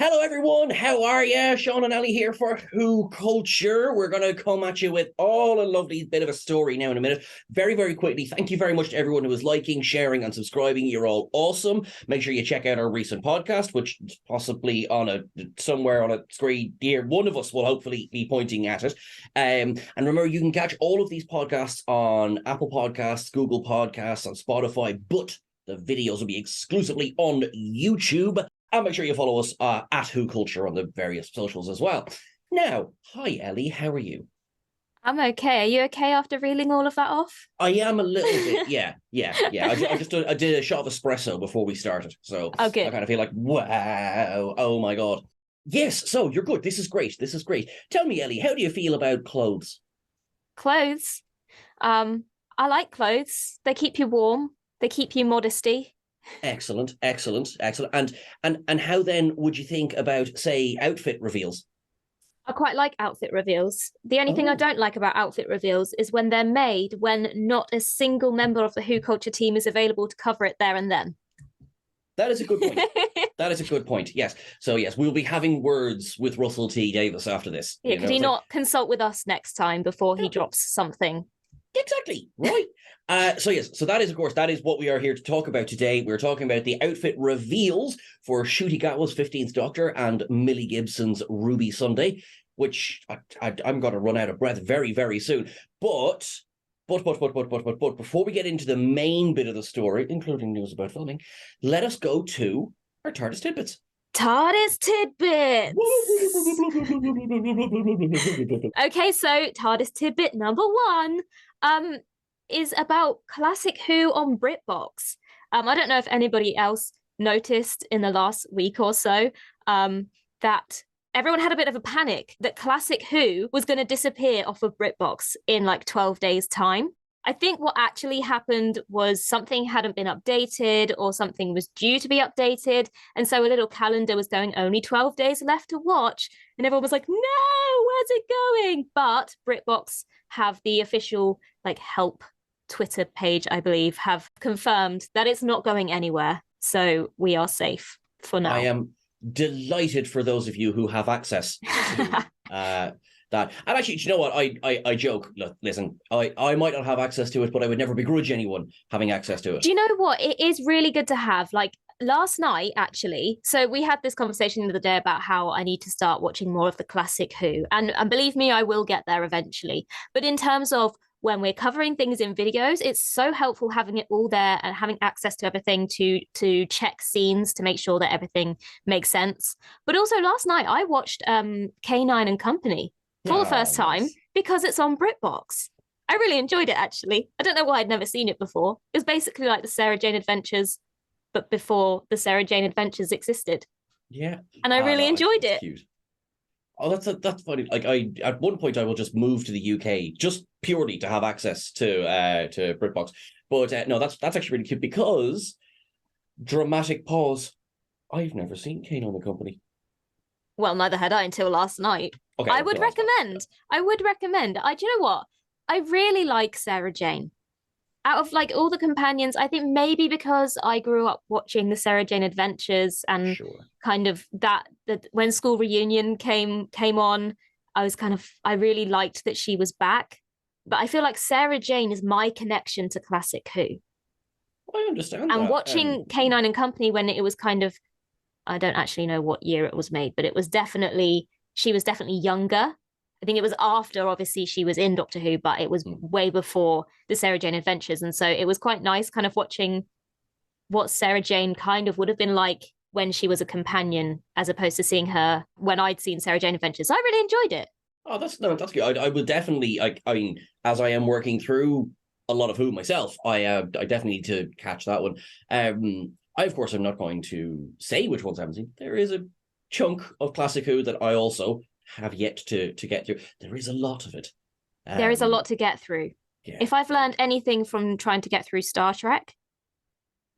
Hello, everyone. How are you? Sean and Ali here for WhoCulture. We're going to come at you with all a lovely bit of a story now in a minute. Very, very quickly, thank you very much to everyone who is liking, sharing, and subscribing. You're all awesome. Make sure you check out our recent podcast, which is possibly somewhere on a screen here. One of us will hopefully be pointing at it. And remember, you can catch all of these podcasts on Apple Podcasts, Google Podcasts, on Spotify, but the videos will be exclusively on YouTube. And make sure you follow us at WhoCulture on the various socials as well. Now, hi, Ellie. How are you? I'm okay. Are you okay after reeling all of that off? I am a little bit, yeah. I did a shot of espresso before we started. So Oh, good. I kind of feel like, wow, oh my God. Yes, so you're good. This is great. Tell me, Ellie, how do you feel about clothes? Clothes. I like clothes. They keep you warm. They keep you modesty. Excellent. And how then would you think about, say, outfit reveals? I quite like outfit reveals. The only thing I don't like about outfit reveals is when they're made when not a single member of the WhoCulture team is available to cover it there and then. That is a good point. That is a good point. Yes. So, yes, we'll be having words with Russell T. Davies after this. Yeah, could he not consult with us next time before he drops something? Exactly. Right. So that is, of course, that is what we are here to talk about today. We're talking about the outfit reveals for Ncuti Gatwa's 15th Doctor and Millie Gibson's Ruby Sunday, which I'm going to run out of breath very, very soon. But before we get into the main bit of the story, including news about filming, let us go to our TARDIS tidbits. TARDIS tidbits. Okay, so TARDIS tidbit number one is about Classic Who on Britbox. I don't know if anybody else noticed in the last week or so that everyone had a bit of a panic that Classic Who was going to disappear off of Britbox in like 12 days' time. I think what actually happened was something hadn't been updated or something was due to be updated. And so a little calendar was going only 12 days left to watch. And everyone was like, no, where's it going? But Britbox have the official help Twitter page, I believe, have confirmed that it's not going anywhere. So we are safe for now. I am delighted for those of you who have access to that. And actually, you know what? I joke. Look, listen, I might not have access to it, but I would never begrudge anyone having access to it. Do you know what? It is really good to have. Last night, actually, so we had this conversation the other day about how I need to start watching more of the Classic Who. And believe me, I will get there eventually. But in terms of when we're covering things in videos, it's so helpful having it all there and having access to everything to check scenes to make sure that everything makes sense. But also last night, I watched K9 and Company for the first time because it's on Britbox. I really enjoyed it, actually. I don't know why I'd never seen it before. It was basically like the Sarah Jane Adventures, but before the Sarah Jane Adventures existed. Yeah. And I really enjoyed it. Cute. Oh, that's funny. At one point I will just move to the UK just purely to have access to Britbox. But no, that's actually really cute because dramatic pause. I've never seen Kane on the Company. Well, neither had I until last night. Okay, I would recommend. Do you know what? I really like Sarah Jane. Out of all the companions, I think maybe because I grew up watching the Sarah Jane Adventures and kind of that when School Reunion came on, I really liked that she was back. But I feel like Sarah Jane is my connection to Classic Who. I understand. And watching K9 and Company when it was I don't actually know what year it was made, but she was definitely younger. I think it was after, obviously, she was in Doctor Who, but it was way before the Sarah Jane Adventures. And so it was quite nice kind of watching what Sarah Jane kind of would have been like when she was a companion, as opposed to seeing her when I'd seen Sarah Jane Adventures. I really enjoyed it. Oh, that's good. I will definitely, I mean, as I am working through a lot of Who myself, I definitely need to catch that one. I, of course, am not going to say which ones I haven't seen. There is a chunk of Classic Who that I also have yet to get through. There is a lot of it. There is a lot to get through. Yeah. If I've learned anything from trying to get through Star Trek,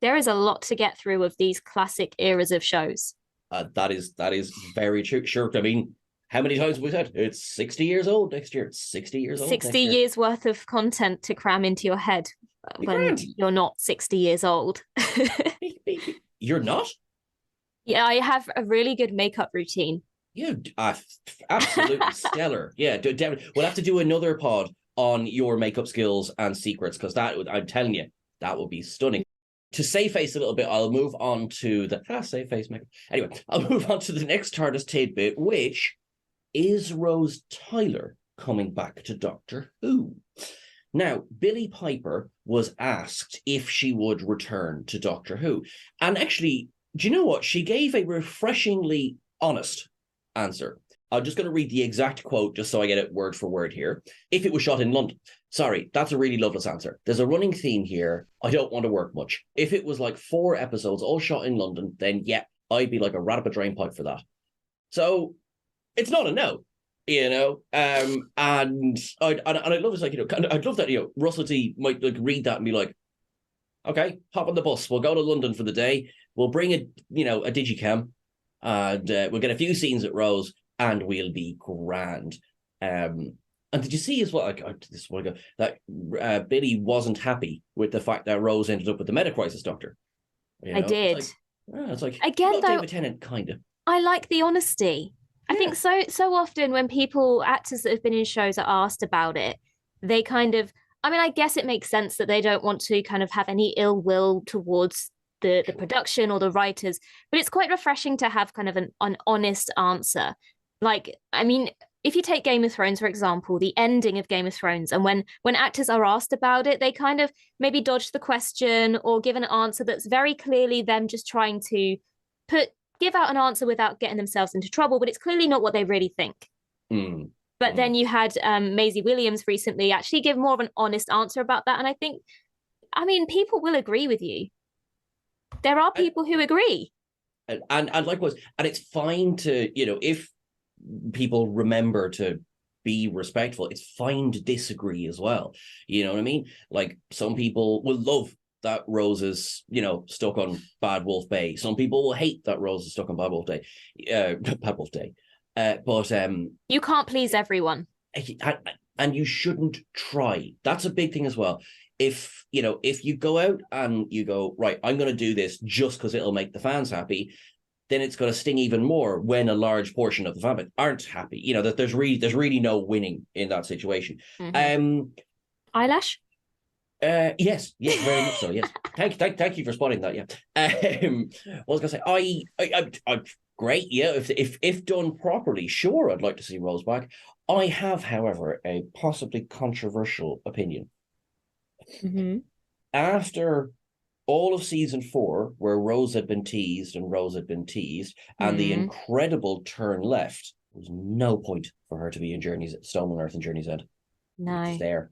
there is a lot to get through of these classic eras of shows. That is very true. Sure. I mean, how many times have we said it's 60 years old next year? It's 60 years old. 60 years worth of content to cram into your head when you're not 60 years old. You're not? Yeah, I have a really good makeup routine. Yeah, absolutely stellar. Yeah, definitely. We'll have to do another pod on your makeup skills and secrets, because I'm telling you, that would be stunning. To save face a little bit, I'll move on to the save face makeup. Anyway, I'll move on to the next TARDIS tidbit, which is Rose Tyler coming back to Doctor Who. Now, Billie Piper was asked if she would return to Doctor Who. And actually, do you know what? She gave a refreshingly honest answer. I'm just going to read the exact quote just so I get it word for word here. If it was shot in London. Sorry, that's a really loveless answer. There's a running theme here. I don't want to work much. If it was like 4 episodes all shot in London, then yeah, I'd be like a rat up a drain pipe for that. So it's not a no. And I love it's like, I'd love that, Russell T might like read that and be like, okay, hop on the bus, we'll go to London for the day, we'll bring a digicam, and we'll get a few scenes at Rose, and we'll be grand. And did you see as well, like, this one ago, that Billy wasn't happy with the fact that Rose ended up with the Meta-Crisis Doctor? I did. It's like again, though, David Tennant, kind of. I like the honesty. I think so often when actors that have been in shows are asked about it, they kind of, I mean, I guess it makes sense that they don't want to kind of have any ill will towards the production or the writers, but it's quite refreshing to have kind of an honest answer. Like, I mean, if you take Game of Thrones, for example, the ending of Game of Thrones, and when actors are asked about it, they kind of maybe dodge the question or give an answer that's very clearly them just trying to give out an answer without getting themselves into trouble, but it's clearly not what they really think. But then you had Maisie Williams recently actually give more of an honest answer about that. And I think, I mean, people will agree with you. There are people who agree. And likewise, and it's fine to, if people remember to be respectful, it's fine to disagree as well. You know what I mean? Like, some people will love that Rose is, stuck on Bad Wolf Bay. Some people will hate that Rose is stuck on Bad Wolf Day. Bad Wolf Day. But you can't please everyone. And you shouldn't try. That's a big thing as well. If you go out and you go, right, I'm going to do this just because it'll make the fans happy, then it's going to sting even more when a large portion of the fan base aren't happy. That there's really no winning in that situation. Eyelash? Yes, very much so. Yes, thank you for spotting that. Yeah, what was I gonna say? I great. Yeah, if done properly, sure, I'd like to see Rose back. I have, however, a possibly controversial opinion. After all of season 4, where Rose had been teased and the incredible turn left, there was no point for her to be in Stoneman Earth and Journey's End. No, it's there.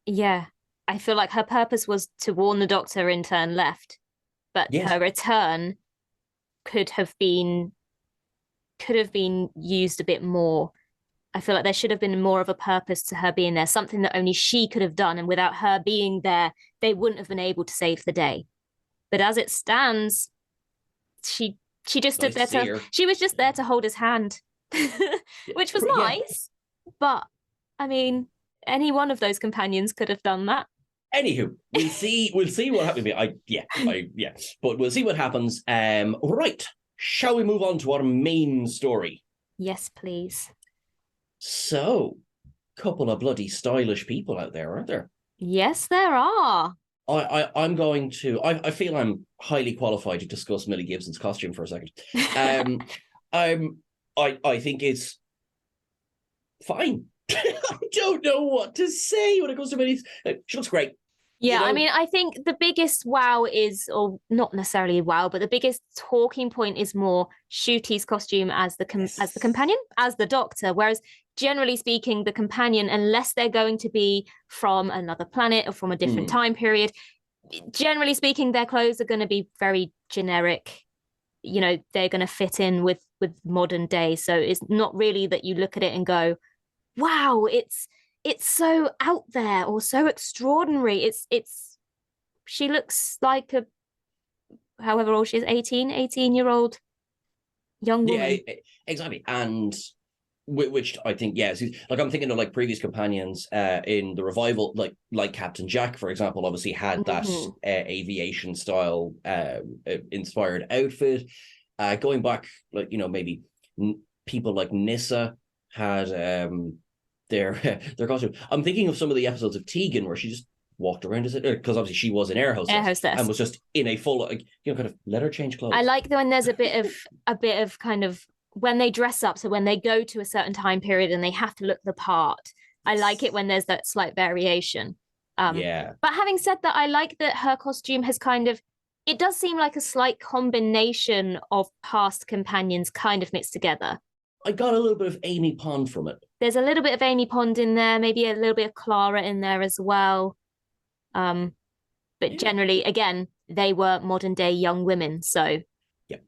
Yeah. I feel like her purpose was to warn the Doctor in turn left, but her return could have been used a bit more. I feel like there should have been more of a purpose to her being there, something that only she could have done, and without her being there, they wouldn't have been able to save the day. But as it stands, she just stood there she was just there to hold his hand, which was nice. But I mean, any one of those companions could have done that. Anywho, we'll see what happens. But we'll see what happens. Right. Shall we move on to our main story? Yes, please. So, couple of bloody stylish people out there, aren't there? Yes, there are. I'm going to. I feel I'm highly qualified to discuss Millie Gibson's costume for a second. I think it's fine. I don't know what to say when it comes to Millie. She looks great. Yeah, I mean, I think the biggest wow is, or not necessarily wow, but the biggest talking point is more Ncuti's costume as the companion, as the Doctor. Whereas, generally speaking, the companion, unless they're going to be from another planet or from a different time period, generally speaking, their clothes are going to be very generic. They're going to fit in with modern day. So it's not really that you look at it and go, wow, it's so out there or so extraordinary. She looks like however old she is, 18-year-old young woman. Yeah, exactly. And which I think, like, I'm thinking of like previous companions in the revival, like Captain Jack, for example, obviously had that aviation style inspired outfit. Going back, like, maybe people like Nissa had their their costume. I'm thinking of some of the episodes of Tegan where she just walked around as it, because obviously she was an air hostess and was just in a full, like, kind of let her change clothes. I like when there's a bit of kind of when they dress up. So when they go to a certain time period and they have to look the part, I like it when there's that slight variation. Yeah. But having said that, I like that her costume has kind of, it does seem like a slight combination of past companions kind of mixed together. I got a little bit of Amy Pond from it. There's a little bit of Amy Pond in there, maybe a little bit of Clara in there as well. But generally, again, they were modern day young women, so yeah.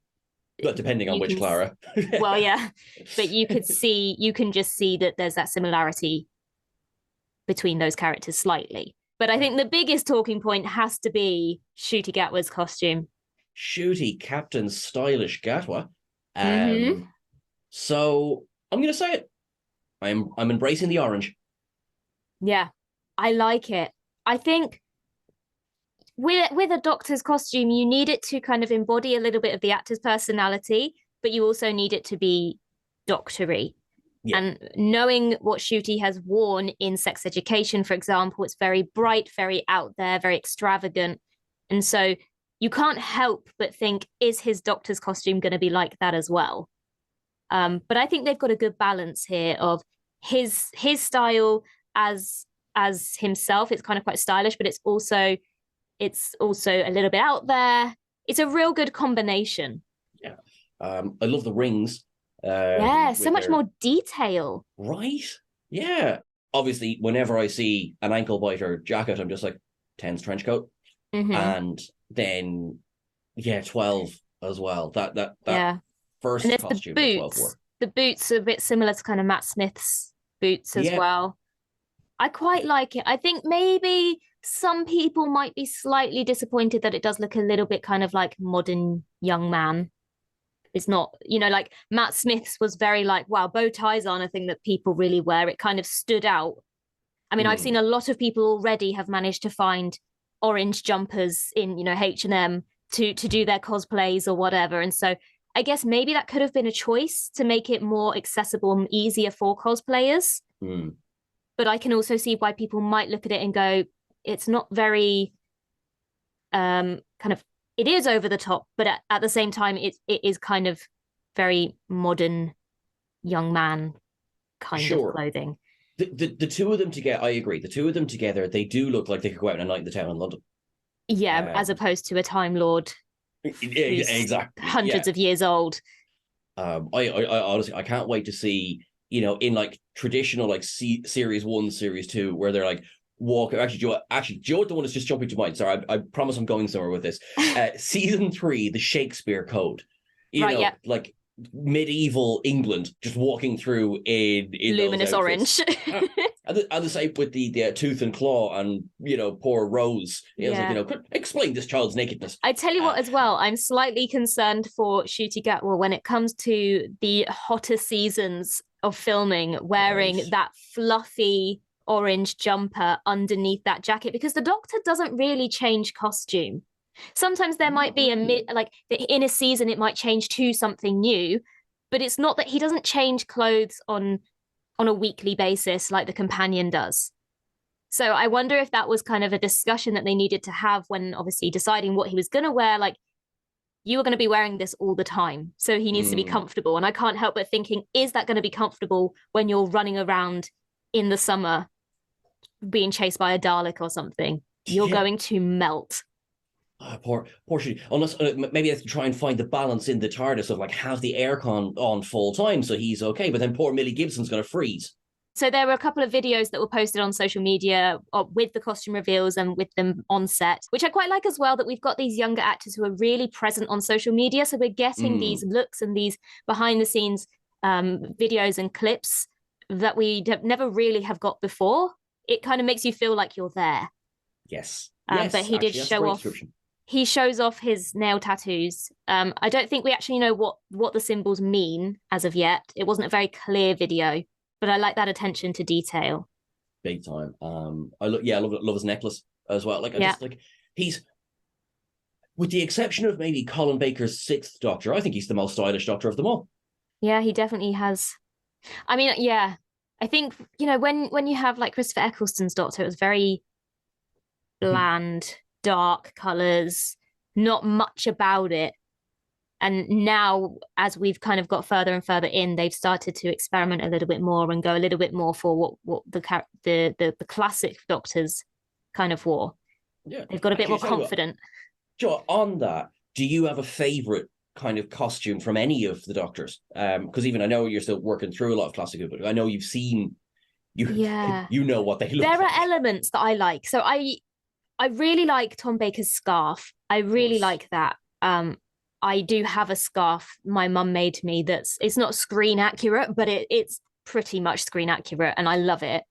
But depending on which Clara. Well, yeah. But you can just see that there's that similarity between those characters slightly. But I think the biggest talking point has to be Ncuti Gatwa's costume. Ncuti, Captain Stylish Gatwa. Mm-hmm. So I'm going to say it. I'm embracing the orange. Yeah, I like it. I think with a Doctor's costume, you need it to kind of embody a little bit of the actor's personality, but you also need it to be doctory. Yeah. And knowing what Ncuti has worn in Sex Education, for example, it's very bright, very out there, very extravagant. And so you can't help but think, is his Doctor's costume going to be like that as well? But I think they've got a good balance here of his style as himself. It's kind of quite stylish, but it's also a little bit out there. It's a real good combination. Yeah. I love the rings. Yeah, so much more detail. Right? Yeah. Obviously, whenever I see an ankle biter jacket, I'm just like, 10's trench coat. Mm-hmm. And then, 12 as well. That yeah. First and costume the boots. 12 wore. The boots are a bit similar to kind of Matt Smith's boots as well. I quite like it. I think maybe some people might be slightly disappointed that it does look a little bit kind of like modern young man. It's not, like Matt Smith's was very like, wow, bow ties aren't a thing that people really wear. It kind of stood out. I mean, I've seen a lot of people already have managed to find orange jumpers in, H&M to do their cosplays or whatever. And so I guess maybe that could have been a choice to make it more accessible and easier for cosplayers. But I can also see why people might look at it and go, it's not very it is over the top, but at the same time, it is kind of very modern young man kind of clothing. The two of them together, I agree. The two of them together, they do look like they could go out and night in the town in London. Yeah, as opposed to a Time Lord. Exactly. Hundreds of years old. I honestly, I can't wait to see, in like traditional like series 1, series 2, where they're like walk. Actually, Joe, what the one is just jumping to mind. Sorry, I promise I'm going somewhere with this. Season 3, the Shakespeare Code. Like medieval England, just walking through in luminous orange. And the same with the tooth and claw and poor Rose. It's like, explain this child's nakedness. I tell you what, as well, I'm slightly concerned for Ncuti Gatwa when it comes to the hotter seasons of filming, wearing that fluffy orange jumper underneath that jacket, because the Doctor doesn't really change costume. Sometimes there might be in a season it might change to something new, but it's not that he doesn't change clothes on a weekly basis like the companion does. So I wonder if that was kind of a discussion that they needed to have when obviously deciding what he was going to wear. Like, you are going to be wearing this all the time, so he needs to be comfortable. And I can't help but thinking, is that going to be comfortable when you're running around in the summer being chased by a Dalek or something? You're going to melt. Poor Ncuti. Unless maybe they have to try and find the balance in the TARDIS of like have the aircon on full time so he's okay, but then poor Millie Gibson's going to freeze. So there were a couple of videos that were posted on social media with the costume reveals and with them on set, which I quite like as well, that we've got these younger actors who are really present on social media. So we're getting these looks and these behind the scenes videos and clips that we never really have got before. It kind of makes you feel like you're there. Yes. But he did show off. He shows off his nail tattoos. I don't think we actually know what the symbols mean as of yet. It wasn't a very clear video, but I like that attention to detail. Big time. I love his necklace as well. Like, I just like with the exception of maybe Colin Baker's Sixth Doctor, I think he's the most stylish Doctor of them all. Yeah, he definitely has. I mean, yeah, I think, when you have like Christopher Eccleston's Doctor, it was very bland, dark colors, not much about it. And now, as we've kind of got further and further in, they've started to experiment a little bit more and go a little bit more for what the classic Doctors kind of wore. Yeah, they've got a bit more confident. Joe, on that, do you have a favorite kind of costume from any of the Doctors? Because even I know you're still working through a lot of classic, but I know you've seen, you know what they look like. There are elements that I like. So I really like Tom Baker's scarf. I really like that. I do have a scarf my mum made me it's not screen accurate, but it's pretty much screen accurate, and I love it.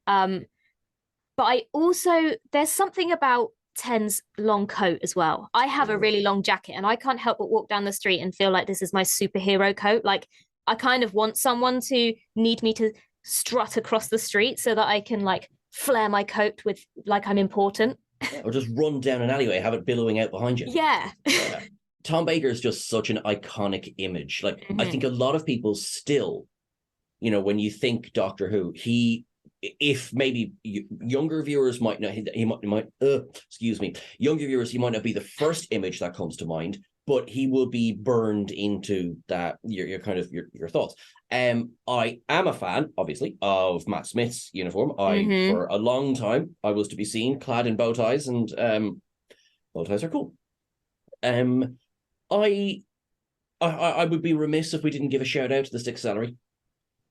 But I also, there's something about Ten's long coat as well. I have a really long jacket, and I can't help but walk down the street and feel like this is my superhero coat. Like, I kind of want someone to need me to strut across the street so that I can like flare my coat with like I'm important. Or just run down an alleyway, have it billowing out behind you. Yeah. Tom Baker is just such an iconic image. Like, I think a lot of people still, when you think Doctor Who, if maybe younger viewers might not, younger viewers, he might not be the first image that comes to mind, but he will be burned into that, your kind of your thoughts. I am a fan, obviously, of Matt Smith's uniform. For a long time, I was to be seen clad in bow ties, and bow ties are cool. I would be remiss if we didn't give a shout out to the stick celery.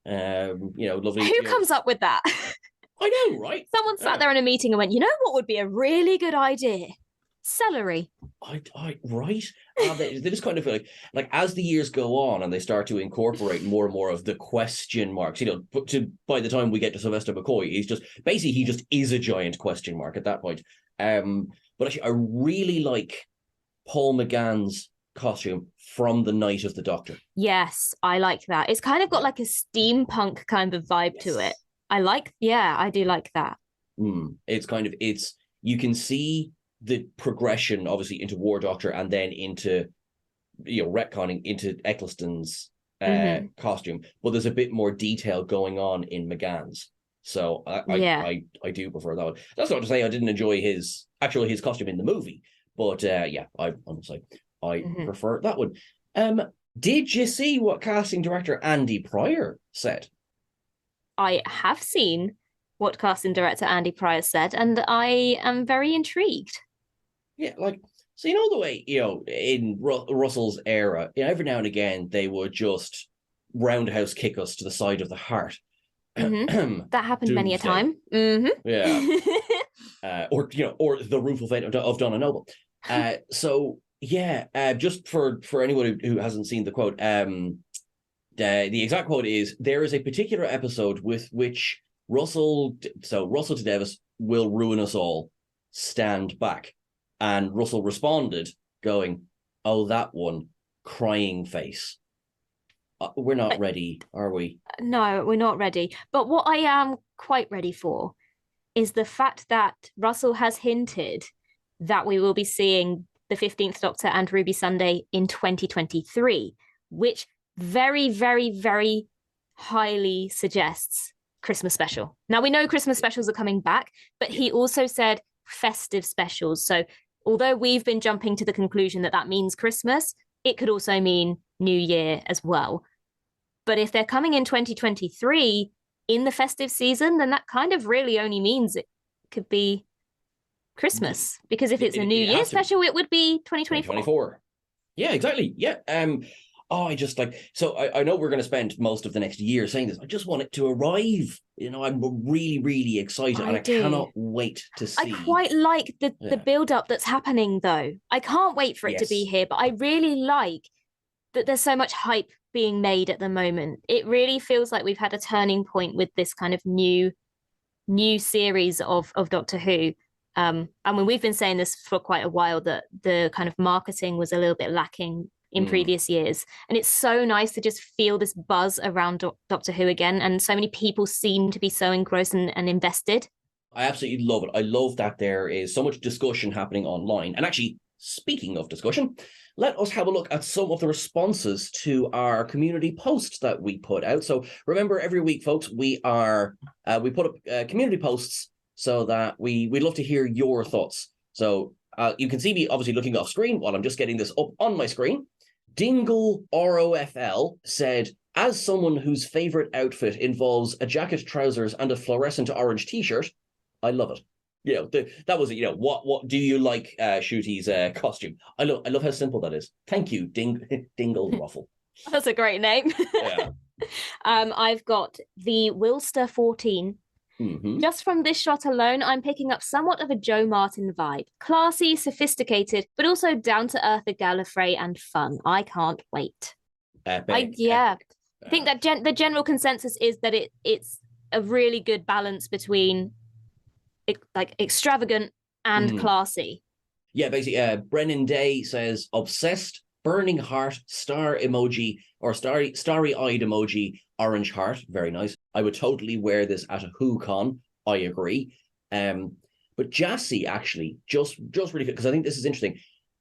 Lovely. Who comes up with that? I know, right? Someone sat there in a meeting and went, what would be a really good idea? Celery. Right. They just kind of feel like as the years go on and they start to incorporate more and more of the question marks, by the time we get to Sylvester McCoy, he just is a giant question mark at that point. But actually, I really like Paul McGann's costume from the Night of the Doctor. Yes, I like that. It's kind of got like a steampunk kind of vibe to it. I do like that. It's you can see the progression obviously into War Doctor and then into retconning into Eccleston's costume, but there's a bit more detail going on in McGann's. So I do prefer that one. That's not to say I didn't enjoy his costume in the movie, but I honestly prefer that one. Did you see what casting director Andy Pryor said? I have seen what casting director Andy Pryor said, and I am very intrigued. Yeah, so the way, in Russell's era, every now and again they would just roundhouse kick us to the side of the heart. That happened many a time. Yeah. Or the rueful fate of Donna Noble. So yeah, just for anyone who hasn't seen the quote, the exact quote is, there is a particular episode with which Russell to Davis will ruin us all. Stand back. And Russell responded, going, "Oh, that one, crying face. We're not ready, are we?" No, we're not ready. But what I am quite ready for is the fact that Russell has hinted that we will be seeing the 15th Doctor and Ruby Sunday in 2023, which very, very, very highly suggests Christmas special. Now, we know Christmas specials are coming back, but he also said festive specials. So although we've been jumping to the conclusion that means Christmas, it could also mean New Year as well. But if they're coming in 2023 in the festive season, then that kind of really only means it could be Christmas. Because if it's a New Year special, it would be 2024. Yeah, exactly. Yeah. I know we're going to spend most of the next year saying this. I just want it to arrive. I'm really, really excited, and I cannot wait to see. I quite like the build-up that's happening, though. I can't wait for it to be here, but I really like that there's so much hype being made at the moment. It really feels like we've had a turning point with this kind of new series of Doctor Who. I mean, we've been saying this for quite a while, that the kind of marketing was a little bit lacking in previous years. And it's so nice to just feel this buzz around Doctor Who again. And so many people seem to be so engrossed and invested. I absolutely love it. I love that there is so much discussion happening online. And actually, speaking of discussion, let us have a look at some of the responses to our community posts that we put out. So remember, every week, folks, we put up community posts so that we'd love to hear your thoughts. So you can see me obviously looking off screen while I'm just getting this up on my screen. Dingle ROFL said, as someone whose favorite outfit involves a jacket, trousers, and a fluorescent orange t-shirt, I love it. You know, that was, you know, what do you like Shooty's costume? I love how simple that is. Thank you, Dingle Ruffle. That's a great name. Yeah. I've got the Wilster 14. Mm-hmm. Just from this shot alone, I'm picking up somewhat of a Joe Martin vibe. Classy, sophisticated, but also down-to-earth, a Gallifrey, and fun. I can't wait. Epic. I think that the general consensus is that it's a really good balance between like extravagant and classy. Yeah, basically, Brennan Day says obsessed, burning heart, star emoji, or starry-eyed emoji, orange heart. Very nice. I would totally wear this at a WhoCon. I agree. But Jassy actually just really, because I think this is interesting.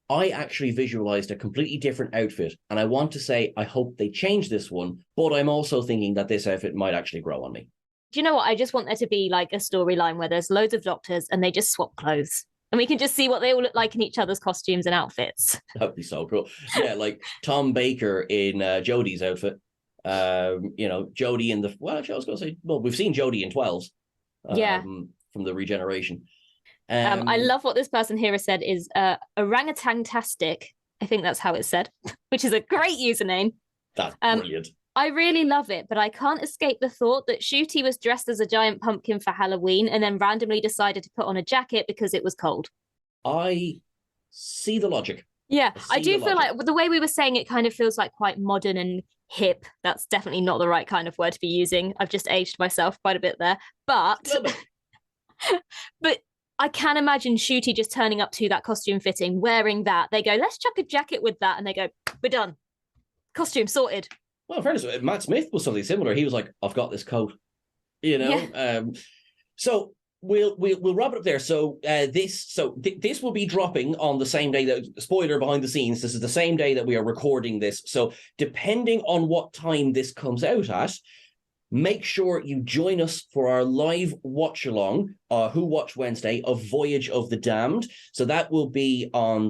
I actually visualized a completely different outfit, and I want to say I hope they change this one, but I'm also thinking that this outfit might actually grow on me. Do you know what? I just want there to be like a storyline where there's loads of doctors and they just swap clothes. And we can just see what they all look like in each other's costumes and outfits. That'd be so cool. Yeah, like Tom Baker in Jodie's outfit. You know, Jodie in the... Well, actually, I was going to say... Well, we've seen Jodie in 12s. From the regeneration. I love what this person here has said is orangutan-tastic. I think that's how it's said, which is a great username. That's brilliant. I really love it, but I can't escape the thought that Shooty was dressed as a giant pumpkin for Halloween and then randomly decided to put on a jacket because it was cold. I see the logic. Yeah, I do feel like the way we were saying it kind of feels like quite modern and hip. That's definitely not the right kind of word to be using. I've just aged myself quite a bit there. But I can imagine Shooty just turning up to that costume fitting, wearing that. They go, let's chuck a jacket with that. And they go, we're done. Costume sorted. Well, in fairness, Matt Smith was something similar. He was like, I've got this coat. You know? Yeah. So we'll wrap it up there. So this will be dropping on the same day that, spoiler behind the scenes, this is the same day that we are recording this. So depending on what time this comes out at, make sure you join us for our live watch along, Who Watch Wednesday of Voyage of the Damned. So that will be on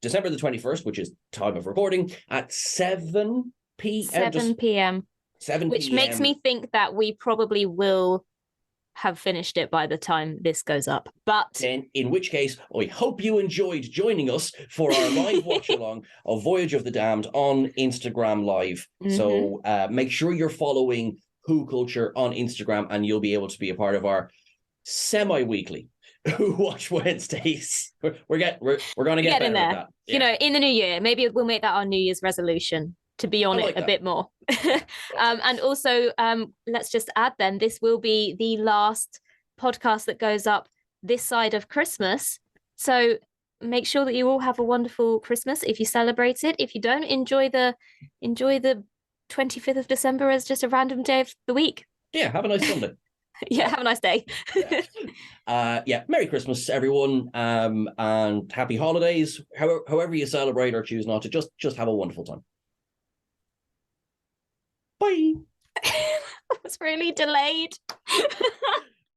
December the 21st, which is time of recording, at 7 p.m. 7 p.m. 7 Which p.m. makes me think that we probably will have finished it by the time this goes up. But then, in which case, I hope you enjoyed joining us for our live watch along of Voyage of the Damned on Instagram Live. So make sure you're following WhoCulture on Instagram, and you'll be able to be a part of our semi-weekly Who Watch Wednesdays. We're going to get in better there. at that. Yeah. You know, in the new year, maybe we'll make that our New Year's resolution, to be on it a bit more. And also, let's just add then, this will be the last podcast that goes up this side of Christmas. So make sure that you all have a wonderful Christmas if you celebrate it. If you don't, enjoy the 25th of December as just a random day of the week. Yeah, have a nice Sunday. Yeah, have a nice day. Merry Christmas, everyone, and happy holidays. However you celebrate or choose not to, just have a wonderful time. Bye. That was really delayed.